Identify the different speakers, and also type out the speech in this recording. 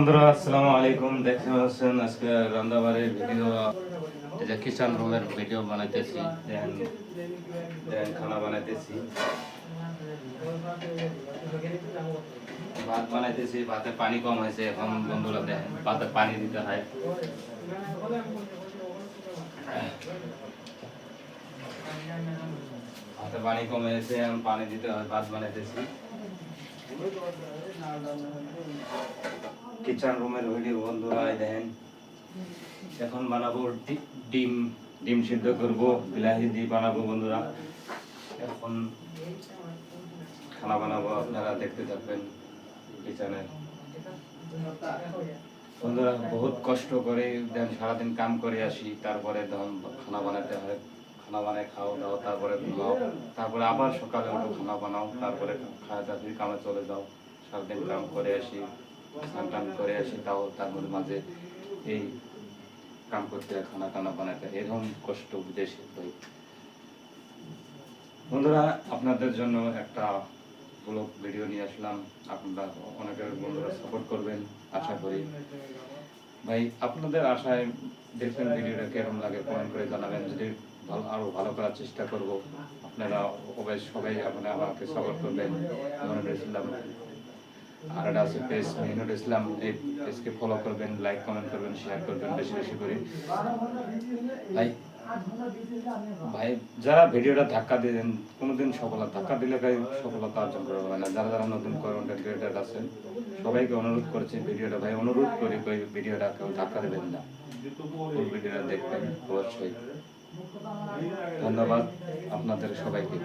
Speaker 1: বন্ধুরা আসসালামু আলাইকুম। দেখতে পাচ্ছেন আজকে রান্নাবাড়ির ভিডিও, এই যে কিচেন রুমের ভিডিও বানাইতেছি। দেন খানা বানাইতেছি, ভাত বানাইতেছি। ভাতে পানি কম হয়েছে, এখন বন্ধুরা দেখেন ভাতে পানি দিতে হয়। ভাতে পানি কম হয়েছে, এখন পানি দিতে হয়। ভাত বানাইতেছি, কিচেন রুমের ভিডিও বন্ধুরা। দেখেন এখন বানাবো ডিম ডিম সিদ্ধ করব, বিলাহি দিয়ে বানাবো বন্ধুরা। এখন খানা বানাবো, আপনারা দেখতে থাকবেন কিচেনে। বন্ধুরা বহুত কষ্ট করে দেন, সারাদিন কাম করে আসি, তারপরে ধরুন খানা বানাতে হয়। খানা বানায় খাও দাও, তারপরে ঘুমাও, তারপরে আবার সকালে উঠো খানা বানাও, তারপরে খাওয়া দাওয়া কামে চলে যাও। সারাদিন কাম করে আসি, স্নান টান করে আসি, তাও তার মধ্যে মাঝে এই কাম করতে হয়, খানা টানা বানাতে হয়। এরকম কষ্ট বিদেশে হয়। বন্ধুরা আপনাদের জন্য একটা ব্লগ ভিডিও নিয়ে আসলাম। আপনারা অনেকের বন্ধুরা সাপোর্ট করবেন আশা করি। ভাই আপনাদের আশায় দেখবেন ভিডিওটা কেমন লাগে কমেন্ট করে জানাবেন। যদি আরো ভালো করার চেষ্টা করব, আপনারা সবাই আপনারা আমাকে সাপোর্ট করবেন। মনিরুল ইসলাম আর এটা আছে পেজ মনিরুল ইসলাম, এই পেজকে ফলো করবেন, লাইক কমেন্ট করবেন, শেয়ার করবেন বেশি বেশি করে। ভাই ভাই যারা ভিডিওটা ধাক্কা দিলেন, কোনোদিন ধাক্কা দিলে ভাই সফলতা অর্জন করা হবে না। যারা যারা নতুন কন্টেন্ট ক্রিয়েটার আছেন সবাইকে অনুরোধ করছি, ভিডিওটা ভাই অনুরোধ করি ভিডিওটা কেউ ধাক্কা দেবেন না, ফুল ভিডিওটা দেখবেন অবশ্যই। ধন্যবাদ আপনাদের সবাইকে।